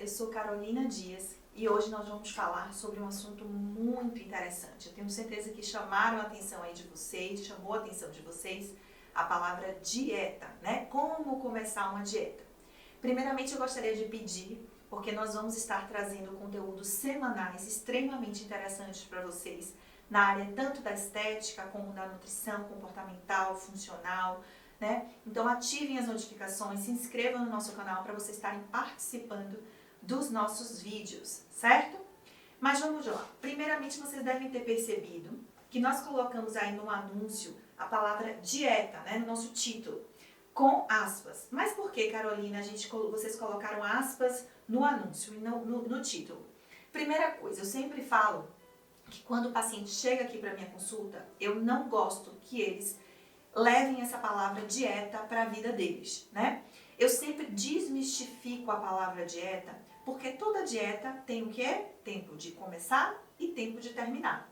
eu sou Carolina Dias e hoje nós vamos falar sobre um assunto muito interessante. Eu tenho certeza que chamaram a atenção aí de vocês, chamou a atenção de vocês a palavra dieta, né? Como começar uma dieta. Primeiramente eu gostaria de pedir, porque nós vamos estar trazendo conteúdos semanais extremamente interessantes para vocês, na área tanto da estética como da nutrição comportamental, funcional, né? Então ativem as notificações, se inscrevam no nosso canal para vocês estarem participando dos nossos vídeos, certo? Mas vamos lá. Primeiramente vocês devem ter percebido que nós colocamos aí no anúncio a palavra dieta, né, no nosso título, com aspas. Mas por que, Carolina, vocês colocaram aspas no anúncio e não no título? Primeira coisa, eu sempre falo que quando o paciente chega aqui para minha consulta, eu não gosto que eles levem essa palavra dieta para a vida deles, né? Eu sempre desmistifico a palavra dieta, porque toda dieta tem o quê? Tempo de começar e tempo de terminar.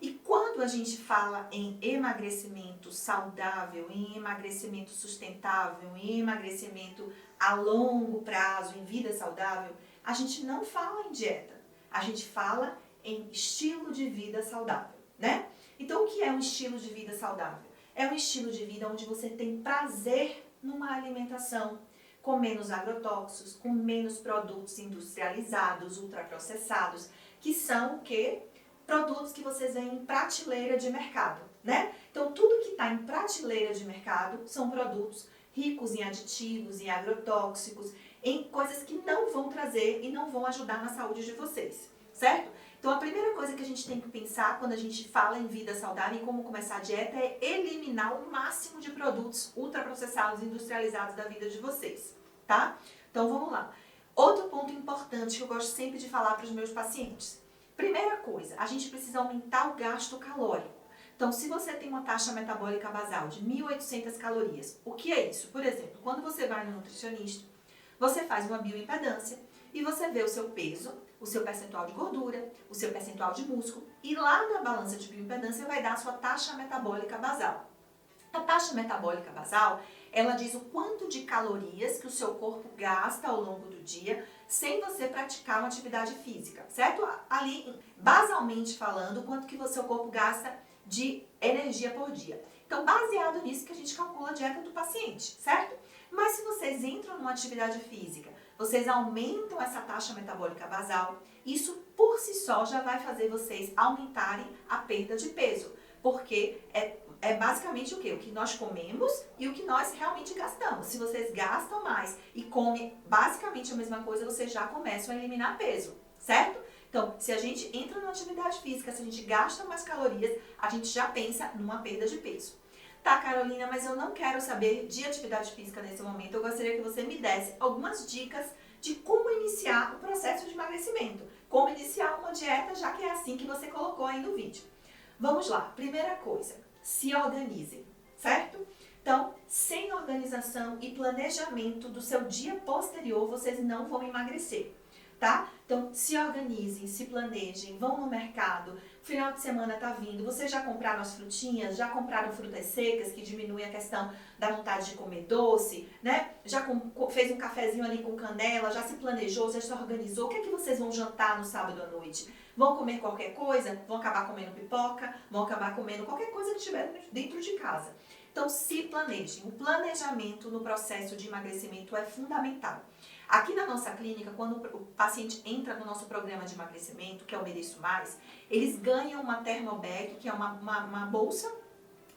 E quando a gente fala em emagrecimento saudável, em emagrecimento sustentável, em emagrecimento a longo prazo, em vida saudável, a gente não fala em dieta, a gente fala em estilo de vida saudável, né? Então, o que é um estilo de vida saudável? É um estilo de vida onde você tem prazer numa alimentação, com menos agrotóxicos, com menos produtos industrializados, ultraprocessados, que são o quê? Produtos que vocês veem em prateleira de mercado, né? Então, tudo que está em prateleira de mercado são produtos ricos em aditivos, em agrotóxicos, em coisas que não vão trazer e não vão ajudar na saúde de vocês, certo? Então, a primeira coisa que a gente tem que pensar quando a gente fala em vida saudável e como começar a dieta é eliminar o máximo de produtos ultraprocessados e industrializados da vida de vocês, tá? Então, vamos lá. Outro ponto importante que eu gosto sempre de falar para os meus pacientes. Primeira coisa, a gente precisa aumentar o gasto calórico. Então, se você tem uma taxa metabólica basal de 1.800 calorias, o que é isso? Por exemplo, quando você vai no nutricionista, você faz uma bioimpedância e você vê o seu peso, o seu percentual de gordura, o seu percentual de músculo e lá na balança de bioimpedância vai dar a sua taxa metabólica basal. A taxa metabólica basal, ela diz o quanto de calorias que o seu corpo gasta ao longo do dia sem você praticar uma atividade física, certo? Ali, basalmente falando, o quanto que o seu corpo gasta de energia por dia. Então, baseado nisso que a gente calcula a dieta do paciente, certo? Mas se vocês entram numa atividade física, vocês aumentam essa taxa metabólica basal, isso por si só já vai fazer vocês aumentarem a perda de peso, porque é basicamente o quê? O que nós comemos e o que nós realmente gastamos. Se vocês gastam mais e comem basicamente a mesma coisa, vocês já começam a eliminar peso, certo? Então, se a gente entra numa atividade física, se a gente gasta mais calorias, a gente já pensa numa perda de peso. Tá, Carolina, mas eu não quero saber de atividade física nesse momento. Eu gostaria que você me desse algumas dicas de como iniciar o processo de emagrecimento. Como iniciar uma dieta, já que é assim que você colocou aí no vídeo. Vamos lá. Primeira coisa, se organizem, certo? Então, sem organização e planejamento do seu dia posterior, vocês não vão emagrecer, tá? Então, se organizem, se planejem, vão no mercado, final de semana tá vindo, vocês já compraram as frutinhas, já compraram frutas secas que diminuem a questão da vontade de comer doce, né? Já fez um cafezinho ali com canela, já se planejou, já se organizou, o que é que vocês vão jantar no sábado à noite? Vão comer qualquer coisa? Vão acabar comendo pipoca? Vão acabar comendo qualquer coisa que tiver dentro de casa. Então, se planejem. O planejamento no processo de emagrecimento é fundamental. Aqui na nossa clínica, quando o paciente entra no nosso programa de emagrecimento, que é o Mereço Mais, eles ganham uma Thermobag, que é uma bolsa,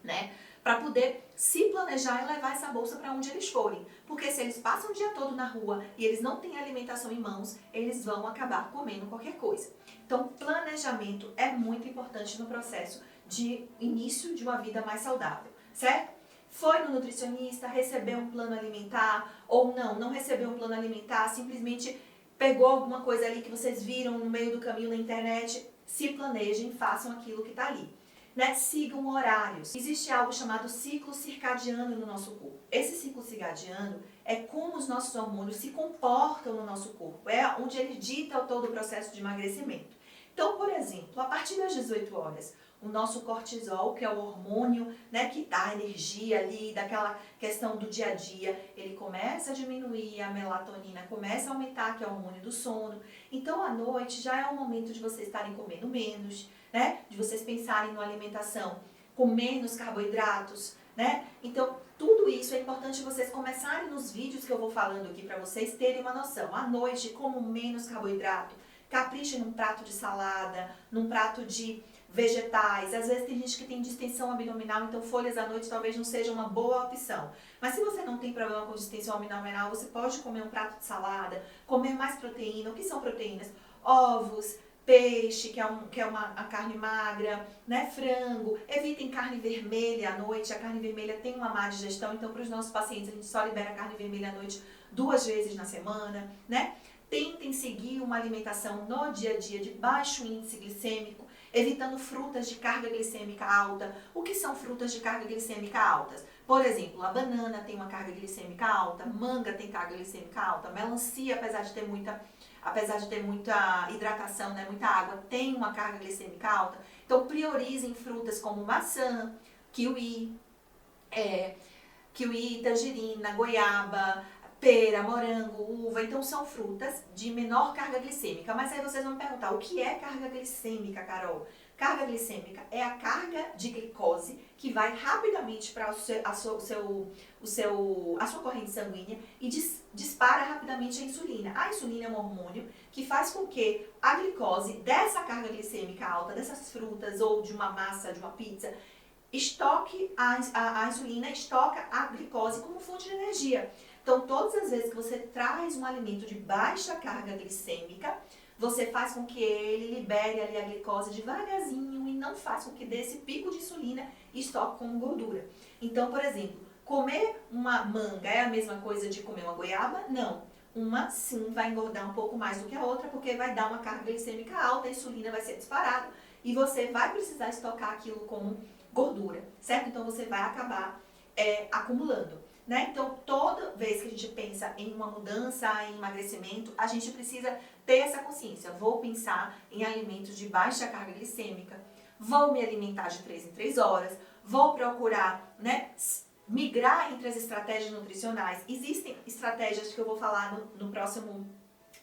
né? Para poder se planejar e levar essa bolsa para onde eles forem. Porque se eles passam o dia todo na rua e eles não têm alimentação em mãos, eles vão acabar comendo qualquer coisa. Então, planejamento é muito importante no processo de início de uma vida mais saudável, certo? Foi no nutricionista, recebeu um plano alimentar ou não recebeu um plano alimentar, simplesmente pegou alguma coisa ali que vocês viram no meio do caminho na internet, se planejem, façam aquilo que está ali. Né? Sigam horários. Existe algo chamado ciclo circadiano no nosso corpo. Esse ciclo circadiano é como os nossos hormônios se comportam no nosso corpo, é onde ele dita todo o processo de emagrecimento. Então, por exemplo, a partir das 18 horas, o nosso cortisol, que é o hormônio, né, que dá energia ali, daquela questão do dia a dia, ele começa a diminuir, a melatonina começa a aumentar, que é o hormônio do sono. Então, à noite já é o momento de vocês estarem comendo menos, né, de vocês pensarem numa alimentação com menos carboidratos, né? Então, tudo isso é importante vocês começarem nos vídeos que eu vou falando aqui para vocês terem uma noção. À noite, como menos carboidrato, capriche num prato de salada, num prato de vegetais. Às vezes tem gente que tem distensão abdominal, então folhas à noite talvez não seja uma boa opção. Mas se você não tem problema com distensão abdominal, você pode comer um prato de salada, comer mais proteína. O que são proteínas? Ovos, peixe, que é a carne magra, né? Frango. Evitem carne vermelha à noite. A carne vermelha tem uma má digestão, então para os nossos pacientes a gente só libera carne vermelha à noite 2 vezes na semana, né? Tentem seguir uma alimentação no dia a dia de baixo índice glicêmico, evitando frutas de carga glicêmica alta. O que são frutas de carga glicêmica altas? Por exemplo, a banana tem uma carga glicêmica alta, manga tem carga glicêmica alta, melancia, apesar de ter muita hidratação, né, muita água, tem uma carga glicêmica alta. Então, priorizem frutas como maçã, kiwi, tangerina, goiaba, pera, morango, uva. Então, são frutas de menor carga glicêmica. Mas aí vocês vão me perguntar, o que é carga glicêmica, Carol? Carga glicêmica é a carga de glicose que vai rapidamente para a sua corrente sanguínea e dispara rapidamente a insulina. A insulina é um hormônio que faz com que a glicose dessa carga glicêmica alta, dessas frutas ou de uma massa, de uma pizza, estoque a insulina, estoca a glicose como fonte de energia. Então, todas as vezes que você traz um alimento de baixa carga glicêmica, você faz com que ele libere ali a glicose devagarzinho e não faz com que dê esse pico de insulina e estoque como gordura. Então, por exemplo, comer uma manga é a mesma coisa de comer uma goiaba? Não. Uma, sim, vai engordar um pouco mais do que a outra, porque vai dar uma carga glicêmica alta, a insulina vai ser disparada e você vai precisar estocar aquilo como gordura, certo? Então, você vai acabar acumulando. Né? Então, toda vez que a gente pensa em uma mudança, em emagrecimento, a gente precisa ter essa consciência. Vou pensar em alimentos de baixa carga glicêmica, vou me alimentar de 3 em 3 horas, vou procurar, né, migrar entre as estratégias nutricionais. Existem estratégias que eu vou falar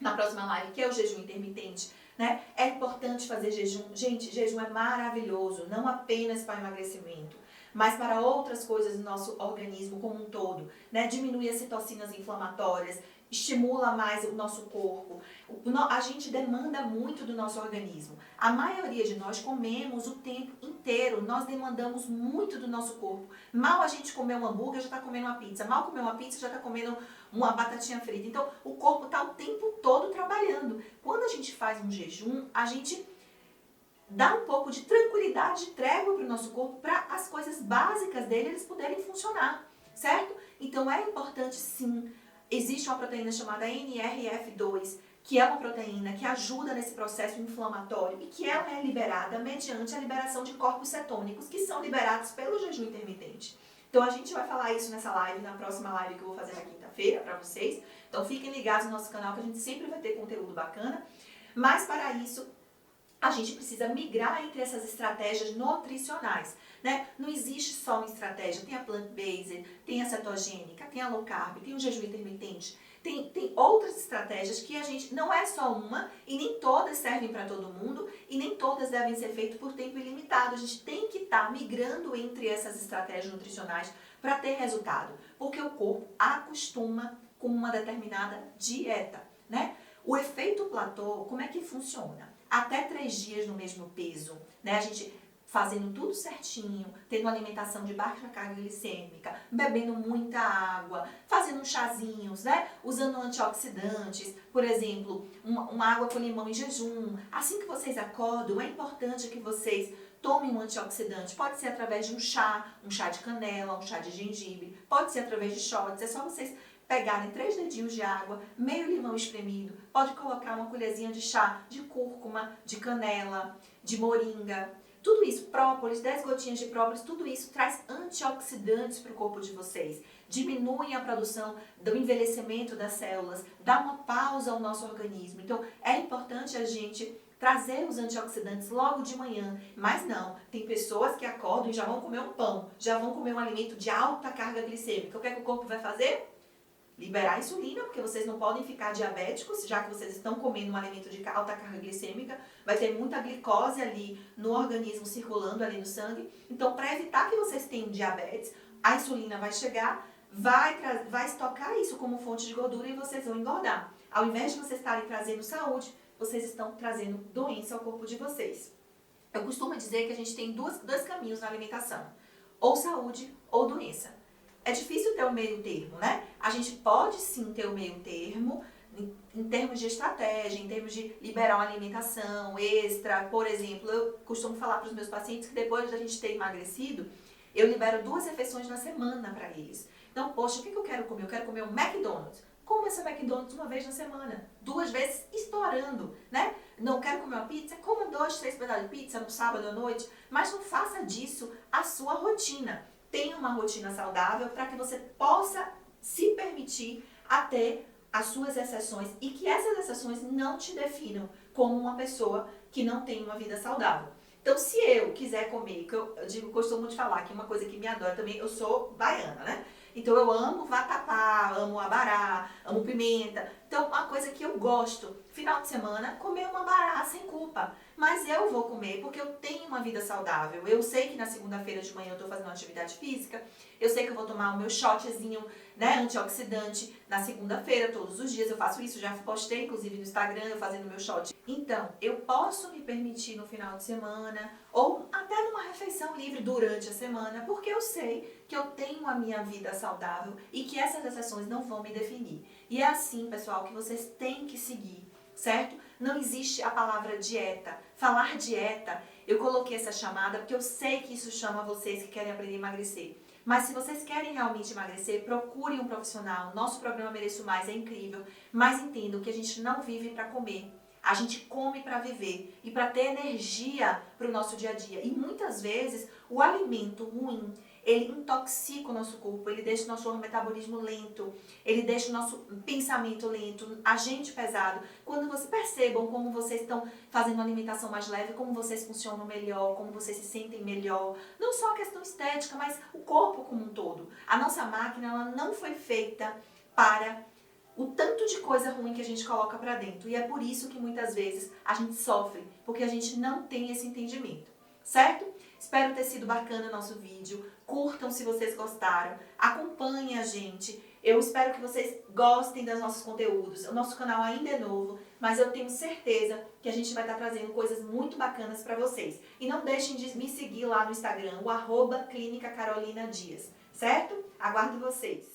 na próxima live, que é o jejum intermitente. Né? É importante fazer jejum. Gente, jejum é maravilhoso, não apenas para emagrecimento, mas para outras coisas do nosso organismo como um todo, né? Diminui as citocinas inflamatórias, estimula mais o nosso corpo. A gente demanda muito do nosso organismo. A maioria de nós comemos o tempo inteiro, nós demandamos muito do nosso corpo. Mal a gente comer um hambúrguer, já está comendo uma pizza. Mal comer uma pizza, já está comendo uma batatinha frita. Então, o corpo está o tempo todo trabalhando. Quando a gente faz um jejum, a gente dá um pouco de tranquilidade, de trégua para o nosso corpo, para as coisas básicas dele eles poderem funcionar, certo? Então é importante sim, existe uma proteína chamada NRF2, que é uma proteína que ajuda nesse processo inflamatório e que ela é liberada mediante a liberação de corpos cetônicos, que são liberados pelo jejum intermitente. Então a gente vai falar isso nessa live, na próxima live que eu vou fazer na quinta-feira para vocês. Então fiquem ligados no nosso canal que a gente sempre vai ter conteúdo bacana. Mas para isso, a gente precisa migrar entre essas estratégias nutricionais, né? Não existe só uma estratégia, tem a plant-based, tem a cetogênica, tem a low carb, tem o jejum intermitente, tem outras estratégias que a gente, não é só uma e nem todas servem para todo mundo e nem todas devem ser feitas por tempo ilimitado. A gente tem que estar migrando entre essas estratégias nutricionais para ter resultado, porque o corpo acostuma com uma determinada dieta, né? O efeito platô, como é que funciona? Até 3 dias no mesmo peso, né? A gente fazendo tudo certinho, tendo alimentação de baixa carga glicêmica, bebendo muita água, fazendo chazinhos, né? Usando antioxidantes, por exemplo, uma água com limão em jejum. Assim que vocês acordam, é importante que vocês tomem um antioxidante. Pode ser através de um chá de canela, um chá de gengibre, pode ser através de shots, é só vocês pegarem 3 dedinhos de água, meio limão espremido, pode colocar uma colherzinha de chá de cúrcuma, de canela, de moringa, tudo isso, própolis, 10 gotinhas de própolis, tudo isso traz antioxidantes para o corpo de vocês, diminuem a produção do envelhecimento das células, dá uma pausa ao nosso organismo. Então, é importante a gente trazer os antioxidantes logo de manhã. Mas não, tem pessoas que acordam e já vão comer um pão, já vão comer um alimento de alta carga glicêmica. O que é que o corpo vai fazer? Liberar insulina, porque vocês não podem ficar diabéticos, já que vocês estão comendo um alimento de alta carga glicêmica, vai ter muita glicose ali no organismo circulando ali no sangue. Então, para evitar que vocês tenham diabetes, a insulina vai chegar, vai estocar isso como fonte de gordura e vocês vão engordar. Ao invés de vocês estarem trazendo saúde, vocês estão trazendo doença ao corpo de vocês. Eu costumo dizer que a gente tem dois caminhos na alimentação, ou saúde ou doença. É difícil ter o meio termo, né? A gente pode sim ter o meio termo, em termos de estratégia, em termos de liberar uma alimentação extra. Por exemplo, eu costumo falar para os meus pacientes que depois da gente ter emagrecido, eu libero 2 refeições na semana para eles. Então, poxa, o que eu quero comer? Eu quero comer um McDonald's. Coma esse McDonald's uma vez na semana, 2 vezes estourando, né? Não quero comer uma pizza? Coma 2, 3 pedaços de pizza no sábado à noite, mas não faça disso a sua rotina. Tenha uma rotina saudável para que você possa se permitir a ter as suas exceções e que essas exceções não te definam como uma pessoa que não tem uma vida saudável. Então, se eu quiser comer, que eu costumo de falar que uma coisa que me adora também, eu sou baiana, né? Então, eu amo vatapá, amo abará, amo pimenta. Então, uma coisa que eu gosto, final de semana, comer uma abará sem culpa. Mas eu vou comer porque eu tenho uma vida saudável. Eu sei que na segunda-feira de manhã eu estou fazendo uma atividade física. Eu sei que eu vou tomar o meu shotzinho, né, antioxidante na segunda-feira, todos os dias eu faço isso. Já postei, inclusive, no Instagram, eu fazendo meu shot. Então, eu posso me permitir no final de semana ou até numa refeição livre durante a semana, porque eu sei que eu tenho a minha vida saudável e que essas exceções não vão me definir. E é assim, pessoal, que vocês têm que seguir, certo? Não existe a palavra dieta. Falar dieta, eu coloquei essa chamada porque eu sei que isso chama vocês que querem aprender a emagrecer. Mas se vocês querem realmente emagrecer, procure um profissional. Nosso programa Mereço Mais é incrível, mas entendam que a gente não vive para comer. A gente come para viver e para ter energia para o nosso dia a dia. E muitas vezes o alimento ruim, ele intoxica o nosso corpo, ele deixa o nosso metabolismo lento, ele deixa o nosso pensamento lento, a gente pesado. Quando vocês percebam como vocês estão fazendo uma alimentação mais leve, como vocês funcionam melhor, como vocês se sentem melhor, não só a questão estética, mas o corpo como um todo. A nossa máquina, ela não foi feita para o tanto de coisa ruim que a gente coloca pra dentro. E é por isso que muitas vezes a gente sofre, porque a gente não tem esse entendimento, certo? Espero ter sido bacana o nosso vídeo. Curtam se vocês gostaram. Acompanhem a gente. Eu espero que vocês gostem dos nossos conteúdos. O nosso canal ainda é novo, mas eu tenho certeza que a gente vai estar trazendo coisas muito bacanas pra vocês. E não deixem de me seguir lá no Instagram, o @Clínica Carolina Dias, certo? Aguardo vocês.